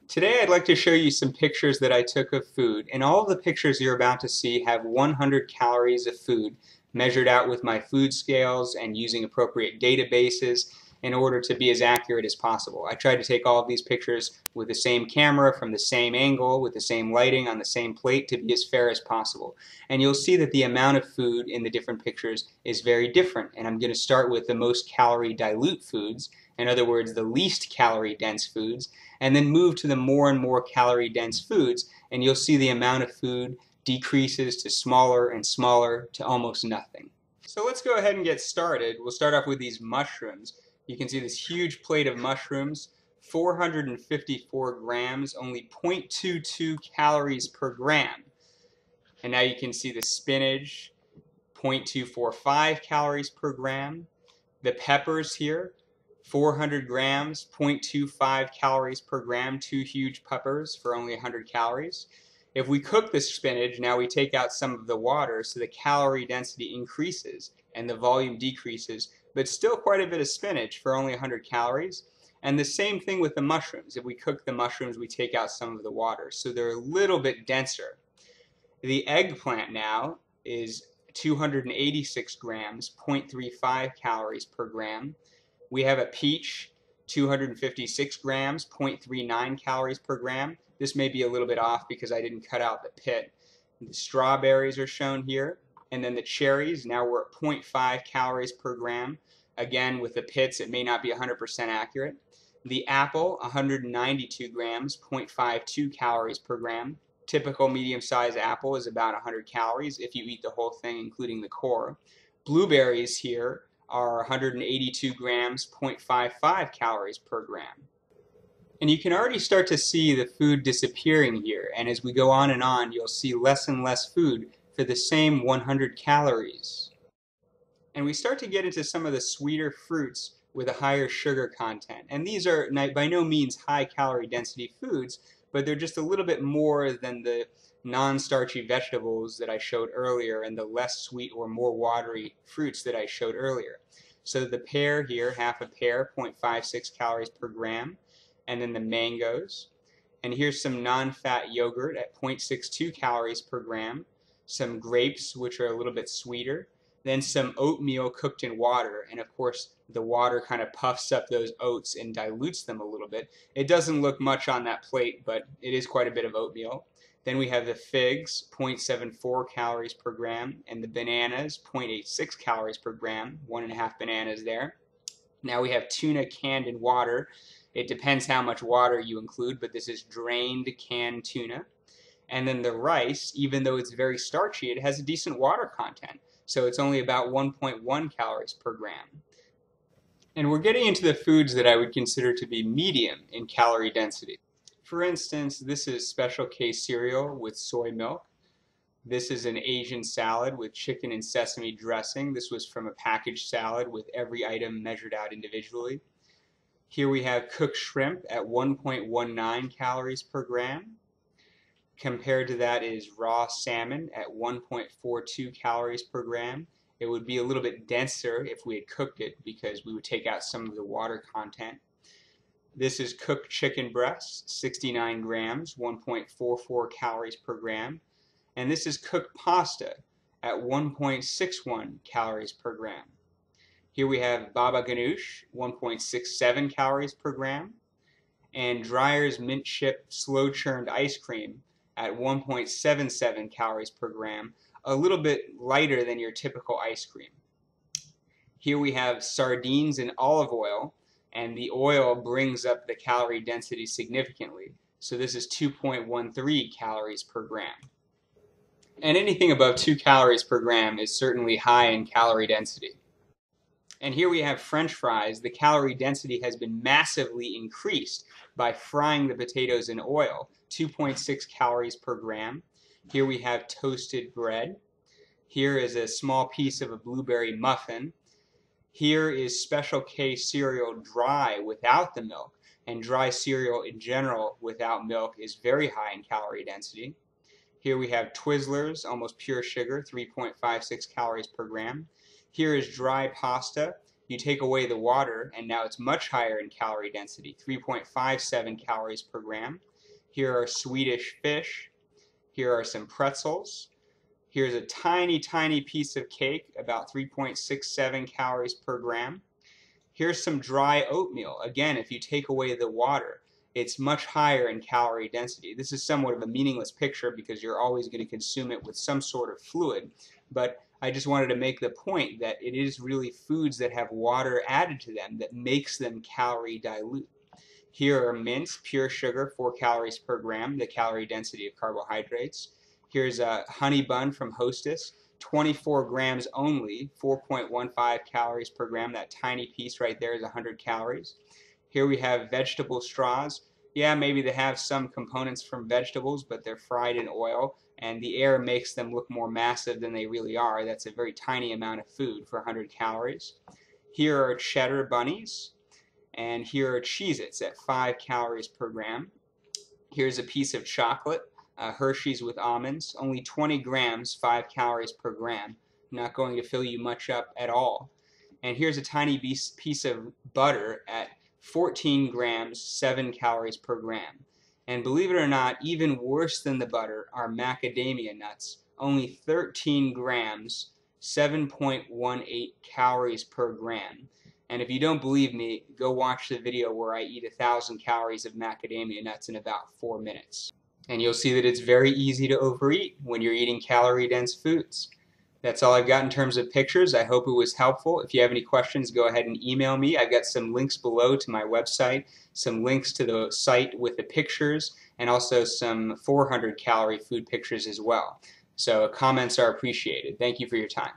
Today I'd like to show you some pictures that I took of food, and all of the pictures you're about to see have 100 calories of food measured out with my food scales and using appropriate databases in order to be as accurate as possible. I tried to take all of these pictures with the same camera, from the same angle, with the same lighting, on the same plate to be as fair as possible. And you'll see that the amount of food in the different pictures is very different, and I'm going to start with the most calorie dilute foods, in other words, the least calorie dense foods, and then move to the more and more calorie dense foods, and you'll see the amount of food decreases to smaller and smaller to almost nothing. So let's go ahead and get started. We'll start off with these mushrooms. You can see this huge plate of mushrooms, 454 grams, only 0.22 calories per gram. And now you can see the spinach, 0.245 calories per gram. The peppers here, 400 grams, 0.25 calories per gram, two huge peppers for only 100 calories. If we cook the spinach, now we take out some of the water, so the calorie density increases and the volume decreases, but still quite a bit of spinach for only 100 calories. And the same thing with the mushrooms. If we cook the mushrooms, we take out some of the water, so they're a little bit denser. The eggplant now is 286 grams, 0.35 calories per gram. We have a peach, 256 grams, 0.39 calories per gram. This may be a little bit off because I didn't cut out the pit. The strawberries are shown here. And then the cherries, now we're at 0.5 calories per gram. Again, with the pits, it may not be 100% accurate. The apple, 192 grams, 0.52 calories per gram. Typical medium-sized apple is about 100 calories if you eat the whole thing, including the core. Blueberries here are 182 grams, 0.55 calories per gram. And you can already start to see the food disappearing here, and as we go on, you'll see less and less food for the same 100 calories. And we start to get into some of the sweeter fruits with a higher sugar content. And these are by no means high calorie density foods, but they're just a little bit more than the non-starchy vegetables that I showed earlier and the less sweet or more watery fruits that I showed earlier. So the pear here, half a pear, 0.56 calories per gram, and then the mangoes. And here's some non-fat yogurt at 0.62 calories per gram, some grapes, which are a little bit sweeter, then some oatmeal cooked in water, and of course the water kind of puffs up those oats and dilutes them a little bit. It doesn't look much on that plate, but it is quite a bit of oatmeal. Then we have the figs, 0.74 calories per gram, and the bananas, 0.86 calories per gram, 1.5 bananas there. Now we have tuna canned in water. It depends how much water you include, but this is drained canned tuna. And then the rice, even though it's very starchy, it has a decent water content. So it's only about 1.1 calories per gram. And we're getting into the foods that I would consider to be medium in calorie density. For instance, this is Special K cereal with soy milk. This is an Asian salad with chicken and sesame dressing. This was from a packaged salad with every item measured out individually. Here we have cooked shrimp at 1.19 calories per gram. Compared to that is raw salmon at 1.42 calories per gram. It would be a little bit denser if we had cooked it because we would take out some of the water content. This is cooked chicken breast, 69 grams, 1.44 calories per gram. And this is cooked pasta at 1.61 calories per gram. Here we have baba ganoush, 1.67 calories per gram. And Dreyer's mint chip slow churned ice cream at 1.77 calories per gram, a little bit lighter than your typical ice cream. Here we have sardines in olive oil, and the oil brings up the calorie density significantly. So this is 2.13 calories per gram. And anything above 2 calories per gram is certainly high in calorie density. And here we have French fries. The calorie density has been massively increased by frying the potatoes in oil, 2.6 calories per gram. Here we have toasted bread. Here is a small piece of a blueberry muffin. Here is Special K cereal dry without the milk, and dry cereal in general without milk is very high in calorie density. Here we have Twizzlers, almost pure sugar, 3.56 calories per gram. Here is dry pasta. You take away the water, and now it's much higher in calorie density, 3.57 calories per gram. Here are Swedish fish. Here are some pretzels. Here's a tiny, tiny piece of cake, about 3.67 calories per gram. Here's some dry oatmeal. Again, if you take away the water, it's much higher in calorie density. This is somewhat of a meaningless picture because you're always going to consume it with some sort of fluid, but I just wanted to make the point that it is really foods that have water added to them that makes them calorie dilute. Here are mints, pure sugar, 4 calories per gram, the calorie density of carbohydrates. Here's a honey bun from Hostess, 24 grams only, 4.15 calories per gram. That tiny piece right there is 100 calories. Here we have vegetable straws. Yeah, maybe they have some components from vegetables, but they're fried in oil, and the air makes them look more massive than they really are. That's a very tiny amount of food for 100 calories. Here are cheddar bunnies. And here are Cheez-Its at 5 calories per gram. Here's a piece of chocolate, Hershey's with almonds, only 20 grams, 5 calories per gram. Not going to fill you much up at all. And here's a tiny piece of butter at 14 grams, 7 calories per gram. And believe it or not, even worse than the butter are macadamia nuts, only 13 grams, 7.18 calories per gram. And if you don't believe me, go watch the video where I eat 1,000 calories of macadamia nuts in about 4 minutes. And you'll see that it's very easy to overeat when you're eating calorie-dense foods. That's all I've got in terms of pictures. I hope it was helpful. If you have any questions, go ahead and email me. I've got some links below to my website, some links to the site with the pictures, and also some 400-calorie food pictures as well. So comments are appreciated. Thank you for your time.